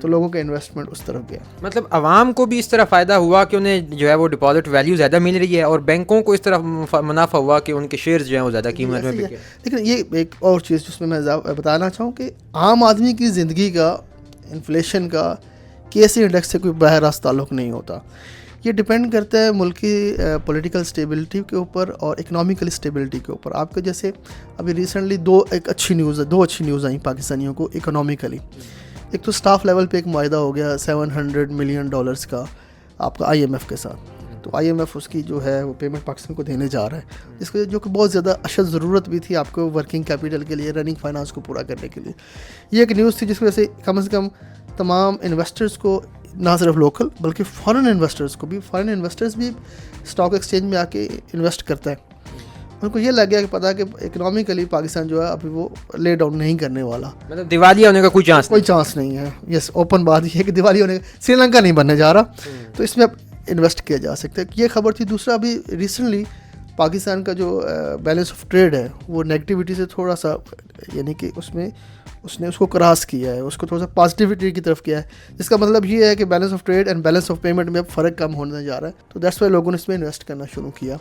تو لوگوں کا انویسٹمنٹ اس طرف گیا. مطلب عوام کو بھی اس طرح فائدہ ہوا کہ انہیں جو ہے وہ ڈپازٹ ویلیو زیادہ مل رہی ہے, اور بینکوں کو اس طرح منافع ہوا کہ ان کے شیئرز جو ہیں وہ زیادہ قیمت میں بکے. لیکن یہ ایک اور چیز جس میں بتانا چاہوں کہ عام آدمی کی زندگی کا, انفلیشن کا کیسی انڈیکس سے کوئی براہ راست تعلق نہیں ہوتا. یہ ڈپینڈ کرتا ہے ملک کی پولیٹیکل اسٹیبلٹی کے اوپر اور اکنامیکل اسٹیبلٹی کے اوپر. آپ کے جیسے ابھی ریسنٹلی دو اچھی نیوز آئیں پاکستانیوں کو اکنامیکلی. ایک تو اسٹاف لیول پہ ایک معاہدہ ہو گیا $700 ملین کا آپ کا IMF کے ساتھ. تو IMF اس کی جو ہے وہ پیمنٹ پاکستان کو دینے جا رہا ہے, جس کو جو کہ بہت زیادہ اشد ضرورت بھی تھی آپ کو ورکنگ کیپٹل کے لیے, رننگ فائنانس کو پورا کرنے کے لیے. یہ ایک نیوز تھی جس کی وجہ سے کم تمام انویسٹرز کو, نہ صرف لوکل بلکہ فارن انویسٹرز بھی اسٹاک ایکسچینج میں آ کے انویسٹ کرتا ہے. ان کو یہ لگ گیا کہ پتا کہ اکنامیکلی پاکستان جو ہے ابھی وہ لے ڈاؤن نہیں کرنے والا, مطلب دیوالیہ ہونے کا کوئی چانس نہیں ہے. یس, اوپن بات یہ ہے کہ دیوالی ہونے کا سری لنکا نہیں بننے جا رہا, تو اس میں اب انویسٹ کیا جا سکتا ہے. یہ خبر تھی. دوسرا ابھی ریسنٹلی پاکستان کا جو بیلنس آف ٹریڈ ہے وہ نیگیٹیوٹی سے تھوڑا سا, یعنی کہ اس نے اس کو کراس کیا ہے, اس کو تھوڑا سا پازیٹیوٹی کی طرف کیا ہے, جس کا مطلب یہ ہے کہ balance of trade and balance of payment میں اب فرق کم ہونے جا رہا ہے. تو دیٹس وائی لوگوں نے اس میں انویسٹ کرنا شروع کیا,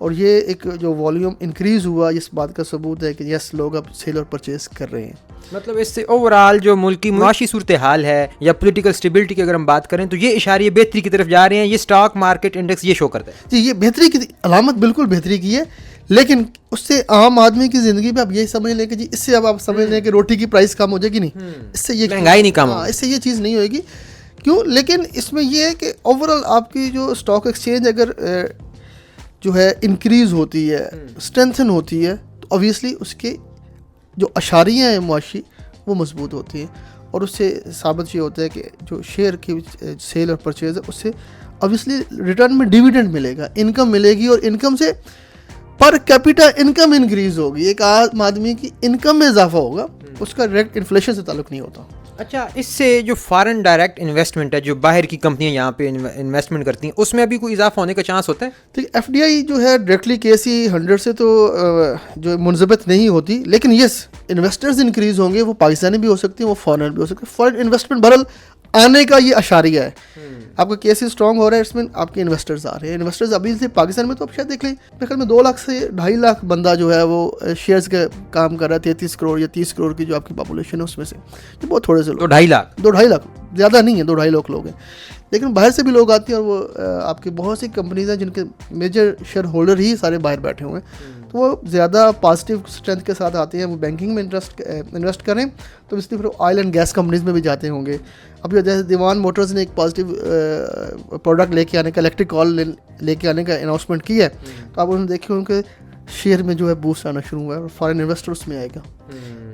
اور یہ ایک جو والیوم انکریز ہوا اس بات کا ثبوت ہے کہ یس لوگ اب سیل اور پرچیز کر رہے ہیں. مطلب اس سے اوور آل جو ملک کی معاشی صورتحال ہے یا پولیٹیکل اسٹیبلٹی کی اگر ہم بات کریں تو یہ اشاریہ بہتری کی طرف جا رہے ہیں. یہ اسٹاک مارکیٹ انڈیکس یہ شو کرتا ہے. جی, یہ بہتری کی علامت بالکل بہتری کی ہے, لیکن اس سے عام آدمی کی زندگی پہ آپ یہ سمجھ لیں کہ جی اس سے اب آپ سمجھ لیں کہ روٹی کی پرائس کم ہو جائے گی, نہیں, اس سے یہ مہنگائی نہیں کم, اس سے یہ چیز نہیں ہوئے گی. کیوں؟ لیکن اس میں یہ ہے کہ اوور آل آپ کی جو اسٹاک ایکسچینج اگر جو ہے انکریز ہوتی ہے, اسٹرینتھن ہوتی ہے, تو اوبیسلی اس کے جو اشاریہ ہیں معاشی وہ مضبوط ہوتی ہیں, اور اس سے ثابت یہ ہوتا ہے کہ جو شیئر کی سیل اور پرچیز ہے اس سے اوبیسلی ریٹرن میں ڈیویڈنڈ ملے گا, انکم ملے گی, اور انکم سے پر کیپیٹا انکم انکریز ہوگی. ایک عام آدمی کی انکم میں اضافہ ہوگا, اس کا ڈائریکٹ انفلیشن سے تعلق نہیں ہوتا. اچھا, اس سے جو فارن ڈائریکٹ انویسٹمنٹ ہے, جو باہر کی کمپنیاں یہاں پہ انویسٹمنٹ کرتی ہیں, اس میں ابھی کوئی اضافہ ہونے کا چانس ہوتا ہے؟ ٹھیک, FDI جو ہے ڈائریکٹلی KC 100 سے تو جو منضبط نہیں ہوتی, لیکن یس انویسٹرز انکریز ہوں گے, وہ پاکستانی بھی ہو سکتے ہیں, وہ فارن بھی ہو سکتے ہیں. فارن انویسٹمنٹ بہرحال آنے کا یہ اشاریہ ہے. آپ کا KC اسٹرانگ ہو رہا ہے, اس میں آپ کے انویسٹرز آ رہے ہیں. انویسٹرز ابھی سے پاکستان میں تو آپ شاید دیکھ لیں میرے خیال میں 2 لاکھ سے 2.5 لاکھ بندہ جو ہے وہ شیئرز کا کام کر رہا ہے. 33 کروڑ یا 30 کروڑ کی جو آپ کی پاپولیشن ہے اس میں سے یہ بہت تھوڑے سے لوگ, 2.5 لاکھ زیادہ نہیں ہے, 2.5 لاکھ لوگ ہیں. لیکن باہر سے بھی لوگ آتے ہیں, اور وہ آپ کی بہت سی کمپنیز ہیں جن کے میجر شیئر ہولڈر ہی سارے باہر بیٹھے ہوئے ہیں, تو وہ زیادہ پازیٹیو اسٹرینتھ کے ساتھ آتے ہیں. وہ بینکنگ میں انویسٹ کریں تو اس لیے پھر آئل اینڈ گیس کمپنیز میں بھی جاتے ہوں گے. ابھی جیسے دیوان موٹرز نے ایک پازیٹیو پروڈکٹ لے کے آنے کا, الیکٹرک کال لے کے آنے کا اناؤنسمنٹ کیا ہے, تو آپ انہوں نے دیکھے ان کے شیئر میں جو ہے بوسٹ آنا شروع ہوا ہے, اور فارن انویسٹر اس میں آئے گا.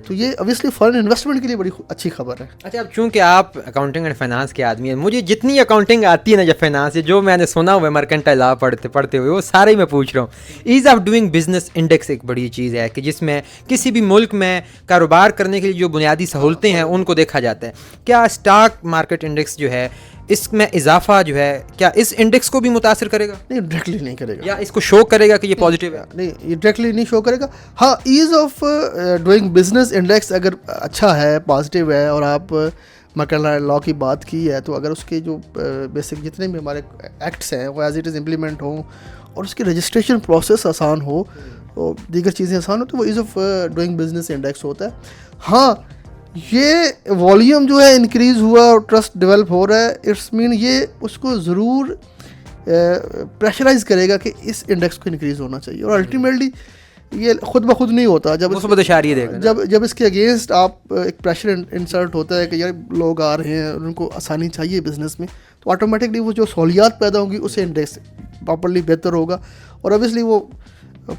تو یہ اوبیسلی فارن انویسٹمنٹ کے لیے بڑی اچھی خبر ہے. اچھا, اب چونکہ آپ اکاؤنٹنگ اینڈ فائنانس کے آدمی ہیں, مجھے جتنی اکاؤنٹنگ آتی ہے نا یا فائنانس, جو میں نے سنا ہوا ہے مرکنٹائل لا پڑھتے ہوئے, وہ سارے ہی میں پوچھ رہا ہوں. As of doing business index ایک بڑی چیز ہے کہ جس میں کسی بھی ملک میں کاروبار کرنے کے لیے جو بنیادی سہولتیں ہیں ان کو دیکھا جاتا ہے. کیا اسٹاک مارکیٹ انڈیکس جو ہے اس میں اضافہ جو ہے کیا اس انڈیکس کو بھی متاثر کرے گا؟ نہیں, ڈائریکٹلی نہیں کرے گا, یا اس کو شو کرے گا کہ یہ پازیٹیو ہے؟ نہیں, یہ ڈائریکٹلی نہیں شو کرے گا. ہاں, as of doing business index اگر اچھا ہے, پازیٹیو ہے, اور آپ مرکنٹائل لا کی بات کی ہے, تو اگر اس کے جو بیسک جتنے بھی ہمارے ایکٹس ہیں وہ ایز اٹ از امپلیمنٹ ہوں, اور اس کی رجسٹریشن پروسیس آسان ہو, اور دیگر چیزیں آسان ہو, تو وہ as of doing business index ہوتا ہے. ہاں, یہ والیوم جو ہے انکریز ہوا اور ٹرسٹ ڈیولپ ہو رہا ہے, اٹس مین یہ اس کو ضرور پریشرائز کرے گا کہ اس انڈیکس کو انکریز ہونا چاہیے, اور الٹیمیٹلی یہ خود بخود نہیں ہوتا. جب اس کے اگینسٹ آپ ایک پریشر انسرٹ ہوتا ہے کہ یار لوگ آ رہے ہیں, ان کو آسانی چاہیے بزنس میں, تو آٹومیٹکلی وہ جو سہولیات پیدا ہوں گی اس سے انڈیکس پراپرلی بہتر ہوگا, اور اوبیسلی وہ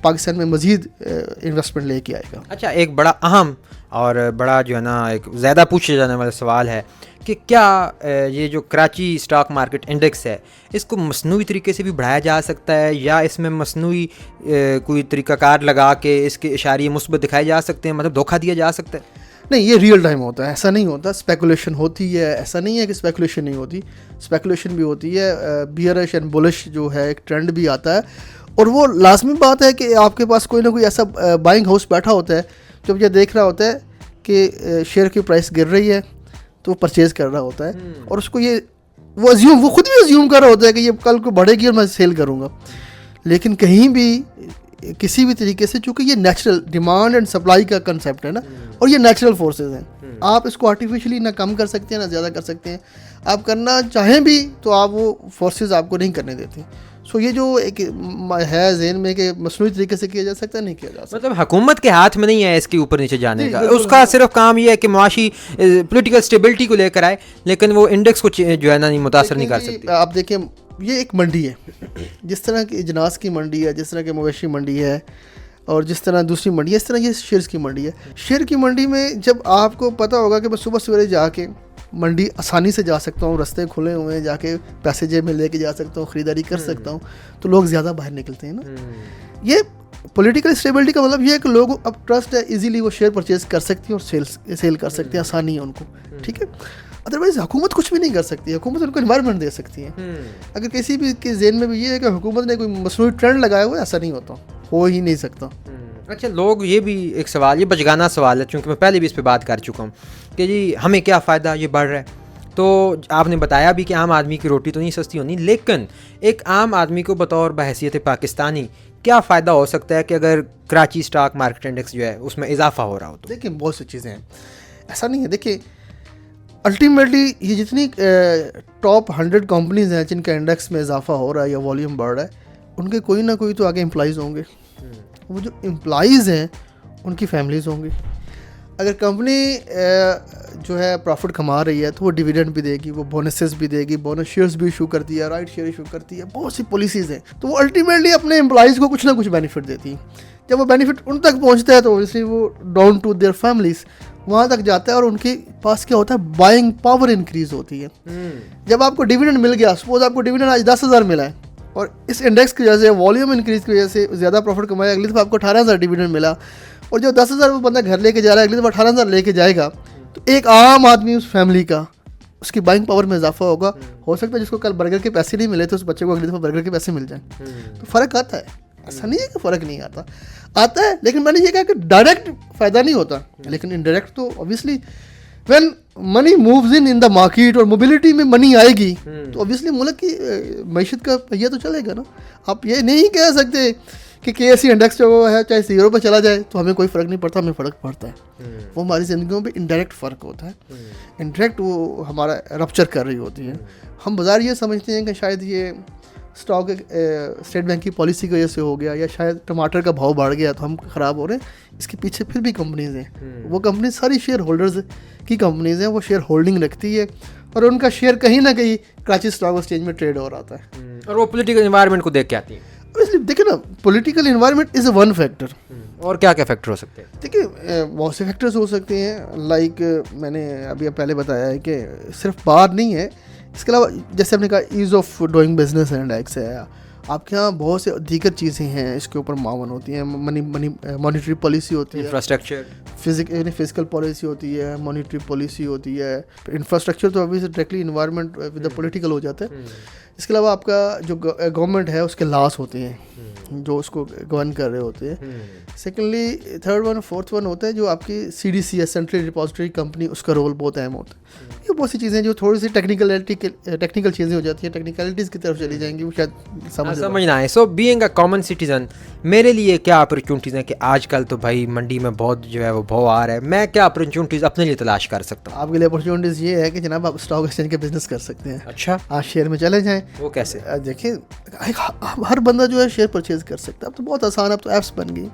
پاکستان میں مزید انویسٹمنٹ لے کے آئے گا. اچھا, ایک بڑا اہم اور بڑا جو ہے نا ایک زیادہ پوچھے جانے والا سوال ہے کہ کیا یہ جو کراچی اسٹاک مارکیٹ انڈیکس ہے اس کو مصنوعی طریقے سے بھی بڑھایا جا سکتا ہے, یا اس میں مصنوعی کوئی طریقہ کار لگا کے اس کے اشاریے مثبت دکھائے جا سکتے ہیں, مطلب دھوکہ دیا جا سکتا ہے؟ نہیں, یہ ریئل ٹائم ہوتا ہے, ایسا نہیں ہوتا. اسپیکولیشن ہوتی ہے, ایسا نہیں ہے کہ اسپیکولیشن نہیں ہوتی, اسپیکولیشن بھی ہوتی ہے. بیئرش اینڈ بولش جو ہے ایک ٹرینڈ بھی آتا ہے, اور وہ لازمی بات ہے کہ آپ کے پاس کوئی نہ کوئی ایسا بائنگ ہاؤس بیٹھا ہوتا ہے جب یہ دیکھ رہا ہوتا ہے کہ شیئر کی پرائس گر رہی ہے, تو وہ پرچیز کر رہا ہوتا ہے اور اس کو یہ وہ خود بھی ازیوم کر رہا ہوتا ہے کہ یہ کل کو بڑھے گی اور میں سیل کروں گا. لیکن کہیں بھی کسی بھی طریقے سے, چونکہ یہ نیچرل ڈیمانڈ اینڈ سپلائی کا کنسیپٹ ہے نا, اور یہ نیچرل فورسز ہیں, آپ اس کو آرٹیفیشلی نہ کم کر سکتے ہیں نہ زیادہ کر سکتے ہیں. آپ کرنا چاہیں بھی تو آپ وہ فورسز آپ کو نہیں کرنے دیتے. سو یہ جو ایک ہے ذہن میں کہ مصنوعی طریقے سے کیا جا سکتا ہے, نہیں کیا جا سکتا. مطلب حکومت کے ہاتھ میں نہیں ہے اس کے اوپر نیچے جانے کا, اس کا صرف کام یہ ہے کہ معاشی پولیٹیکل اسٹیبلٹی کو لے کر آئے, لیکن وہ انڈیکس کو جو ہے نا متاثر نہیں کر سکتی. آپ دیکھیں یہ ایک منڈی ہے, جس طرح کی اجناس کی منڈی ہے, جس طرح کی مویشی منڈی ہے, اور جس طرح دوسری منڈی ہے, اس طرح یہ شیئرز کی منڈی ہے. شیئر کی منڈی میں جب آپ کو پتہ ہوگا کہ میں صبح سویرے جا کے منڈی آسانی سے جا سکتا ہوں, راستے کھلے ہوئے ہیں, جا کے پیسے جیب میں لے کے جا سکتا ہوں, خریداری کر سکتا ہوں, تو لوگ زیادہ باہر نکلتے ہیں نا. یہ پولیٹیکل اسٹیبلٹی کا مطلب یہ ہے کہ لوگ اب ٹرسٹ ہے, ایزیلی وہ شیئر پرچیز کر سکتی ہیں اور سیل کر سکتے ہیں, آسانی ہے ان کو. ٹھیک ہے, ادروائز حکومت کچھ بھی نہیں کر سکتی. حکومت ان کو انوائرمنٹ دے سکتی ہے. اگر کسی بھی کے ذہن میں بھی یہ ہے کہ حکومت نے کوئی مصنوعی ٹرینڈ لگایا ہوا ہے, ایسا نہیں ہوتا, ہو ہی نہیں سکتا. اچھا, لوگ یہ بھی ایک سوال, یہ بچگانہ سوال ہے چونکہ میں پہلے بھی اس پہ بات کر چکا ہوں کہ جی ہمیں کیا فائدہ, یہ بڑھ رہا ہے. تو آپ نے بتایا بھی کہ عام آدمی کی روٹی تو نہیں سستی ہونی, لیکن ایک عام آدمی کو بطور بحیثیت پاکستانی کیا فائدہ ہو سکتا ہے کہ اگر کراچی اسٹاک مارکیٹ انڈیکس جو ہے اس میں اضافہ ہو رہا ہو؟ تو دیکھیں بہت سی چیزیں ہیں, ایسا نہیں ہے. دیکھیں الٹیمیٹلی یہ جتنی ٹاپ 100 کمپنیز ہیں جن کا انڈیکس میں اضافہ ہو رہا ہے یا والیوم بڑھ رہا ہے, ان کے کوئی نہ کوئی تو آگے امپلائیز ہوں گے. وہ جو امپلائیز ہیں ان کی فیملیز ہوں گی. اگر کمپنی جو ہے پروفٹ کما رہی ہے تو وہ ڈیویڈنڈ بھی دے گی, وہ بونسز بھی دے گی, بونس شیئرز بھی ایشو کرتی ہے, رائٹ شیئر ایشو کرتی ہے, بہت سی پالیسیز ہیں. تو وہ الٹیمیٹلی اپنے امپلائیز کو کچھ نہ کچھ بینیفٹ دیتی ہیں. جب وہ بینیفٹ ان تک پہنچتا ہے تو اوبیسلی وہ ڈاؤن ٹو دیئر فیملیز وہاں تک جاتا ہے, اور ان کے پاس کیا ہوتا ہے, بائنگ پاور انکریز ہوتی ہے. جب آپ کو ڈیویڈنڈ مل گیا, سپوز آپ کو ڈیویڈنڈ آج 10,000 ملا ہے, اور اس انڈیکس کی وجہ سے والیوم انکریز کی وجہ سے زیادہ پروفٹ کمایا, اگلی دفعہ آپ کو 18,000 ڈیویڈنڈ ملا, اور جو 10,000 وہ بندہ گھر لے کے جا رہا ہے اگلی دفعہ 18,000 لے کے جائے گا, تو ایک عام آدمی اس فیملی کا اس کی بائنگ پاور میں اضافہ ہوگا. ہو سکتا ہے جس کو کل برگر کے پیسے نہیں ملے تو اس بچے کو اگلی دفعہ برگر کے پیسے مل جائیں. تو فرق آتا ہے, ایسا نہیں ہے کہ فرق نہیں آتا ہے. لیکن میں نے یہ کہا کہ ڈائریکٹ فائدہ نہیں ہوتا, لیکن انڈائریکٹ تو obviously when money moves in the market اور موبلٹی میں منی آئے گی تو اوبیسلی ملک کی معیشت کا پہیہ تو چلے گا نا. آپ یہ نہیں کہہ سکتے کہ کے ایس سی انڈیکس جو ہے چاہے 0 پہ چلا جائے تو ہمیں کوئی فرق نہیں پڑتا. ہمیں فرق پڑتا ہے, وہ ہماری زندگیوں پہ انڈائریکٹ فرق ہوتا ہے. انڈائریکٹ وہ ہمارا رپچر کر رہی ہوتی ہے. ہم بظاہر یہ سمجھتے ہیں کہ شاید یہ اسٹاک اسٹیٹ بینک کی پالیسی کی وجہ سے ہو گیا, یا شاید ٹماٹر کا بھاؤ بڑھ گیا تو ہم خراب ہو رہے ہیں. اس کے پیچھے پھر بھی کمپنیز ہیں, وہ کمپنیز ساری شیئر ہولڈرز کی کمپنیز ہیں, وہ شیئر ہولڈنگ رکھتی ہے, اور ان کا شیئر کہیں نہ کہیں کراچی اسٹاک ایکسچینج میں ٹریڈ ہو رہا ہے, اور وہ پولیٹیکل انوائرمنٹ کو دیکھ کے آتی ہیں. دیکھیں نا, political environment is a one factor. اور کیا کیا فیکٹر ہو سکتے ہیں؟ دیکھیں بہت سے فیکٹرز ہو سکتے ہیں, لائک میں نے ابھی پہلے بتایا ہے کہ صرف بار نہیں ہے, اس کے علاوہ جیسے ہم نے کہا as of doing business index ہے, آپ کے یہاں بہت سے دیگر چیزیں ہیں اس کے اوپر معاون ہوتی ہیں. مانیٹری پالیسی ہوتی ہے, انفراسٹرکچر, فزیکل پالیسی ہوتی ہے, مانیٹری پالیسی ہوتی ہے. انفراسٹرکچر تو ابھی سے directly environment with the political ہو جاتا ہے. اس کے علاوہ آپ کا جو گورنمنٹ ہے اس کے لاس ہوتے ہیں جو اس کو گورن کر رہے ہوتے ہیں. Secondly third one fourth one ہوتا ہے جو آپ کی سی ڈی سی ہے, سینٹرل ڈپازیٹری کمپنی, اس کا رول بہت اہم ہوتا ہے. یہ بہت سی چیزیں جو تھوڑی سی ٹیکنیکل چیزیں ہو جاتی ہیں, ٹیکنیکلٹیز کی طرف چلی جائیں گی, وہ شاید سمجھنا ہے. So being a common citizen میرے لیے کیا اپرچونیٹیز ہیں کہ آج کل تو بھائی منڈی میں بہت جو ہے وہ بھاؤ آ رہا ہے, میں کیا اپرچونیٹیز اپنے لیے تلاش کر سکتا ہوں؟ آپ کے لیے اپرچونیٹیز یہ ہے کہ جناب آپ اسٹاک ایکسچینج کا بزنس کر سکتے ہیں. اچھا, آپ شیئر میں چلے جائیں. وہ کیسے؟ دیکھیں ہر بندہ جو ہے شیئر پرچیز کر سکتا ہے. اب تو بہت آسان, اب تو ایپس بن گئی.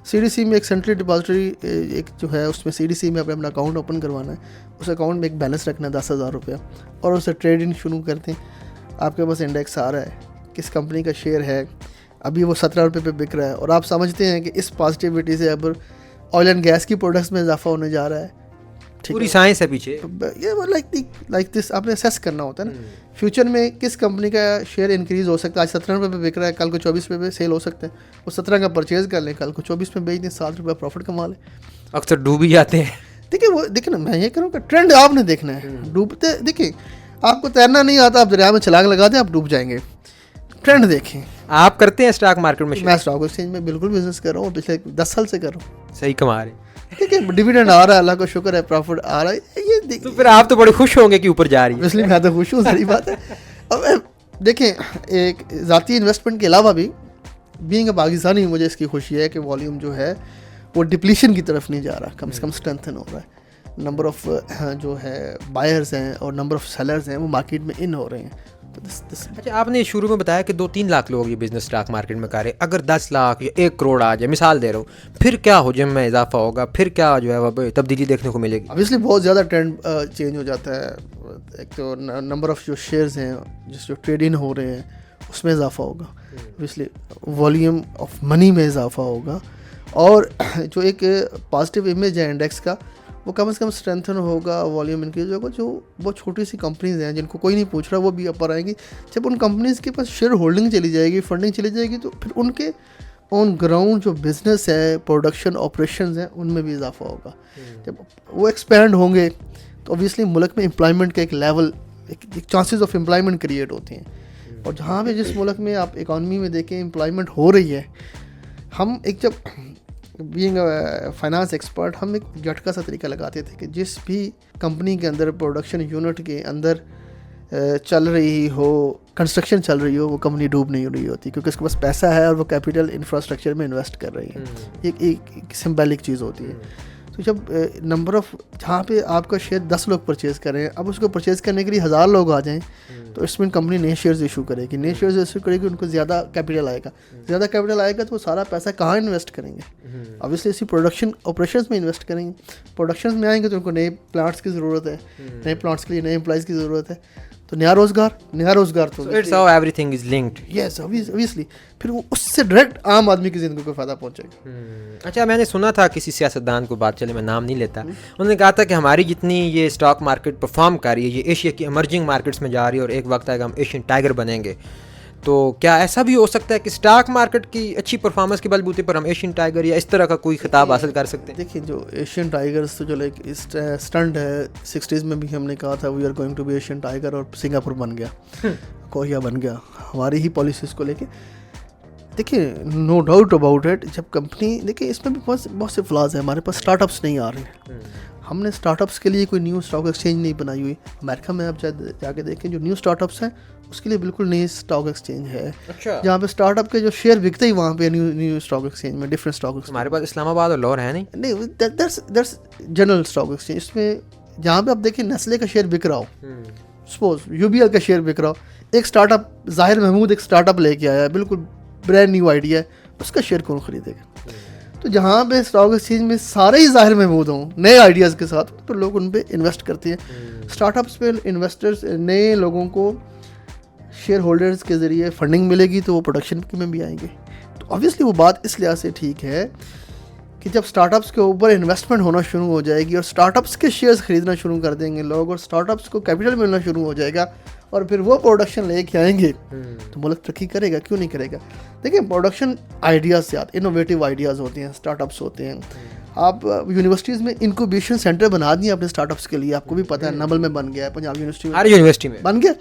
سی ڈی سی میں ایک سینٹرل ڈپازیٹری ایک جو ہے, اس میں سی ڈی سی میں اپنا اکاؤنٹ اوپن کروانا ہے, اس اکاؤنٹ میں ایک بیلنس رکھنا ہے 10,000 روپیہ, اور اسے ٹریڈنگ شروع کرتے ہیں. آپ کے پاس انڈیکس آ رہا ہے, کس کمپنی کا شیئر ہے, ابھی وہ 17 روپے پہ بک رہا ہے, اور آپ سمجھتے ہیں کہ اس پازیٹیوٹی سے اب آئل اینڈ گیس کی پروڈکٹس میں اضافہ ہونے جا رہا ہے. پوری سائنس ہے پیچھے. یہ لائک دس آپ نے اسیس کرنا ہوتا ہے نا, فیوچر میں کس کمپنی کا شیئر انکریز ہو سکتا ہے. آج 17 روپے پہ بک رہا ہے, کل کو 24 روپے پہ سیل ہو سکتا ہے. وہ 17 کا پرچیز کر لیں, کل کو 24 میں بیچ دیں, 7 روپے پروفٹ کما لیں. اکثر ڈوب ہی جاتے ہیں. دیکھیں نا, میں یہ کروں کہ ٹرینڈ آپ نے دیکھنا ہے. ڈوبتے دیکھیں, آپ کو تیرنا نہیں آتا, آپ دریا میں چھلانگ لگا دیں, آپ ڈوب جائیں گے. ٹرینڈ دیکھیں. آپ کرتے ہیں اسٹاک مارکیٹ میں؟ میں اسٹاک ایکسچینج میں بالکل بزنس کر رہا ہوں, پچھلے 10 سال سے کر رہا ہوں. صحیح کما رہے ہیں. ٹھیک ہے, ڈویڈنڈ آ رہا ہے, اللہ کا شکر ہے, پروفٹ آ رہا ہے, یہ تو پھر آپ تو بڑے خوش ہوں گے کہ اوپر جا رہی ہے. اس لیے میں تو خوش ہوں, صحیح بات ہے. اب دیکھیں, ایک ذاتی انویسٹمنٹ کے علاوہ بھی بینگ اے پاکستانی مجھے اس کی خوشی ہے کہ والیوم جو ہے وہ ڈپلیشن کی طرف نہیں جا رہا, کم سے کم اسٹرینتھن ہو رہا ہے. نمبر آف جو ہے بائرز ہیں اور نمبر آف سیلرز ہیں وہ مارکیٹ میں ان ہو رہے ہیں. اچھا, آپ نے شروع میں بتایا کہ 2-3 لاکھ لوگ یہ بزنس اسٹاک مارکیٹ میں کر رہے ہیں. اگر 10 لاکھ یا 1 کروڑ آ جائے, مثال دے رہا ہوں, پھر کیا حجم میں اضافہ ہوگا, پھر کیا جو ہے وہ تبدیلی دیکھنے کو ملے گی؟ obviously بہت زیادہ ٹرینڈ چینج ہو جاتا ہے. ایک تو نمبر آف جو شیئرز ہیں جو ٹریڈ ان ہو رہے ہیں اس میں اضافہ ہوگا, obviously والیوم آف منی میں اضافہ ہوگا, اور جو ایک پازیٹیو امیج ہے انڈیکس کا وہ کم از کم اسٹرینتھن ہوگا, والیوم انکریز ہوگا. جو بہت چھوٹی سی کمپنیز ہیں جن کو کوئی نہیں پوچھ رہا وہ بھی اوپر آئیں گی. جب ان کمپنیز کے پاس شیئر ہولڈنگ چلی جائے گی, فنڈنگ چلی جائے گی, تو پھر ان کے آن گراؤنڈ جو بزنس ہے, پروڈکشن آپریشنز ہیں, ان میں بھی اضافہ ہوگا. جب وہ ایکسپینڈ ہوں گے تو اوبیسلی ملک میں امپلائمنٹ کا ایک لیول, ایک چانسز آف امپلائمنٹ کریٹ ہوتے ہیں. اور جہاں پہ جس ملک میں آپ اکانومی میں دیکھیں امپلائمنٹ ہو رہی ہے, ہم ایک جب بینگ فائنانس ایکسپرٹ ہم ایک جھٹکا سا طریقہ لگاتے تھے کہ جس بھی کمپنی کے اندر پروڈکشن یونٹ کے اندر چل رہی ہو, کنسٹرکشن چل رہی ہو, وہ کمپنی ڈوب نہیں ہو رہی ہوتی, کیونکہ اس کے پاس پیسہ ہے اور وہ کیپٹل انفراسٹرکچر میں انویسٹ کر رہی ہے. ایک سمبلک چیز ہوتی ہے. تو جب نمبر آف جہاں پہ آپ کا شیئر 10 لوگ پرچیز کریں, اب اس کو پرچیز کرنے کے لیے 1000 لوگ آ جائیں, تو اس میں کمپنی نئے شیئرز ایشو کرے گی. نئے شیئرز ایشو کرے گی, ان کو زیادہ کیپٹل آئے گا. زیادہ کیپٹل آئے گا تو وہ سارا پیسہ کہاں انویسٹ کریں گے؟ obviously اسی پروڈکشن آپریشنس میں انویسٹ کریں گے. پروڈکشنس میں آئیں گے تو ان کو نئے پلانٹس کی ضرورت ہے, نئے پلانٹس کے لیے نئے امپلائیز کی ضرورت ہے, تو نیا روزگار تو it's how everything is linked. Yes obviously پھر وہ اس سے ڈائریکٹ عام آدمی کی زندگی کو فائدہ پہنچے گا. اچھا, میں نے سنا تھا کسی سیاستدان کو, بات چلے میں نام نہیں لیتا, انہوں نے کہا تھا کہ ہماری جتنی یہ اسٹاک مارکیٹ پرفارم کر رہی ہے یہ ایشیا کی ایمرجنگ مارکیٹس میں جا رہی ہے, اور ایک وقت آئے گا ہم ایشین ٹائیگر بنیں گے. تو کیا ایسا بھی ہو سکتا ہے کہ اسٹاک مارکیٹ کی اچھی پرفارمنس کے بلبوتے پر ہم ایشین ٹائیگر یا اس طرح کا کوئی خطاب حاصل کر سکتے ہیں؟ دیکھیں, جو ایشین ٹائیگرز تو جو لائک اسٹنٹ ہے, 60s میں بھی ہم نے کہا تھا we are going to be Asian tiger, اور سنگاپور بن گیا, کوریا بن گیا ہماری ہی پالیسیز کو لے کے. دیکھیں, نو ڈاؤٹ اباؤٹ اٹ, جب کمپنی دیکھیں اس میں بھی بہت سے فلاز ہیں. ہمارے پاس اسٹارٹ اپس نہیں آ رہے ہیں, ہم نے اسٹارٹ اپس کے لیے کوئی نیو اسٹاک ایکسچینج نہیں بنائی ہوئی. امریکہ میں آپ جا کے دیکھیں, جو نیو اسٹارٹ اپس ہیں اس کے لیے بالکل نئی اسٹاک ایکسچینج ہے. جہاں پہ اسٹارٹ اپ کے جو شیئر بکتے ہی وہاں پہ نیو اسٹاک ایکسچینج میں ڈفرنٹ اسٹاک ایکسچینج. ہمارے پاس اسلام آباد اور لاہور ہے نہیں, دیٹس جنرل اسٹاک ایکسچینج. اس میں جہاں پہ آپ دیکھیں نیسلے کا شیئر بک رہا ہو, سپوز UBL کا شیئر بک رہا ہو, ایک اسٹارٹ اپ ظاہر محمود ایک اسٹارٹ اپ لے کے آیا ہے, بالکل برانڈ نیو آئیڈیا ہے, اس کا شیئر کون خریدے گا؟ تو جہاں پہ اسٹاک ایکسچینج میں سارے ہی ظاہر محمود ہوں نئے آئیڈیاز کے ساتھ, تو لوگ ان پہ انویسٹ کرتے ہیں. اسٹارٹ اپس پہ انویسٹرز, نئے لوگوں کو شیئر ہولڈرز کے ذریعے فنڈنگ ملے گی تو وہ پروڈکشن میں بھی آئیں گے. تو obviously وہ بات اس لحاظ سے ٹھیک ہے کہ جب اسٹارٹ اپس کے اوپر انویسٹمنٹ ہونا شروع ہو جائے گی اور اسٹارٹ اپس کے شیئرز خریدنا شروع کر دیں گے لوگ, اور اسٹارٹ اپس کو کیپٹل ملنا شروع ہو جائے گا, اور پھر وہ پروڈکشن لے کے آئیں گے, تو ملک ترقی کرے گا. کیوں نہیں کرے گا؟ دیکھیں, پروڈکشن آئیڈیاز سے آتے, انوویٹیو آئیڈیاز ہوتے ہیں, اسٹارٹ اپس ہوتے ہیں. آپ یونیورسٹیز میں انکوبیشن سینٹر بنا دیے اپنے اسٹارٹ اپس کے لیے, آپ کو بھی پتہ ہے نبل میں بن گیا ہے, پنجاب یونیورسٹی میں بن گیا.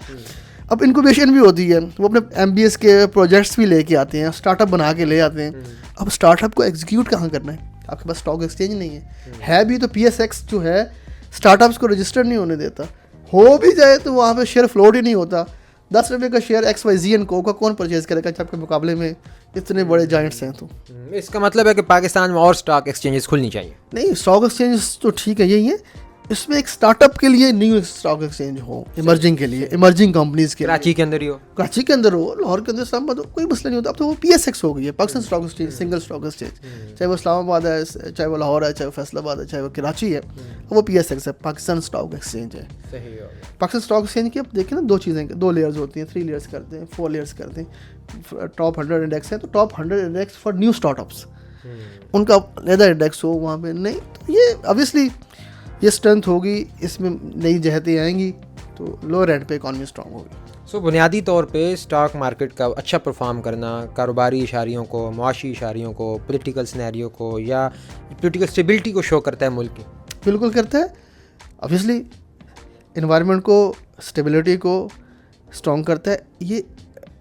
اب انکوبیشن بھی ہوتی ہے, وہ اپنے MBS کے پروجیکٹس بھی لے کے آتے ہیں, اسٹارٹ اپ بنا کے لے آتے ہیں. اب اسٹارٹ اپ کو ایگزیکیوٹ کہاں کرنا ہے؟ آپ کے پاس اسٹاک ایکسچینج نہیں ہے بھی تو PSX جو ہے اسٹارٹ اپس کو رجسٹر نہیں ہونے دیتا. ہو بھی جائے تو وہاں پہ شیئر فلوٹ ہی نہیں ہوتا. 10 روپے کا شیئر XYZ اینڈ کو کا کون پرچیز کرے گا جب کے مقابلے میں اتنے بڑے جائنٹس ہیں؟ تو اس کا مطلب ہے کہ پاکستان میں اور اسٹاک ایکسچینجز کھلنی چاہیے. نہیں, اسٹاک ایکسچینج تو ٹھیک ہے, یہی ہے, اس میں ایک اسٹارٹ اپ کے لیے نیو اسٹاک ایکسچینج ہو, ایمرجنگ کے لیے, ایمرجنگ کمپنیز کے, کراچی کے اندر ہی ہو, کراچی کے اندر ہو, لاہور کے اندر, اسلام آباد ہو, کوئی مسئلہ نہیں ہوتا. اب تو وہ PSX ہو گئی ہے, Pakistan stock exchange, single stock exchange, چاہے وہ اسلام آباد ہے, چاہے وہ لاہور ہے, چاہے وہ فیصل آباد ہے, چاہے وہ کراچی ہے, وہ PSX ہے, پاکستان اسٹاک ایکسچینج ہے. پاکستان اسٹاک ایکسچینج کی اب دیکھیں نا, 2 چیزیں, 2 لیئرز ہوتی ہیں, 3 لیئرز کرتے ہیں, 4 لیئرز کرتے ہیں. ٹاپ 100 انڈیکس ہے, تو top 100 index for new start ups, ان کا علیحدہ انڈیکس ہو وہاں پہ. نہیں, تو یہ obviously یہ اسٹرینتھ ہوگی, اس میں نئی جہتیں آئیں گی, تو لوور اینڈ پہ اکانومی اسٹرانگ ہوگی. بنیادی طور پہ اسٹاک مارکیٹ کا اچھا پرفارم کرنا کاروباری اشاریوں کو, معاشی اشاریوں کو, پولیٹیکل سینیریو کو یا پولیٹیکل اسٹیبلٹی کو شو کرتا ہے ملک کی. بالکل کرتا ہے. obviously انوائرمنٹ کو, اسٹیبلٹی کو اسٹرانگ کرتا ہے. یہ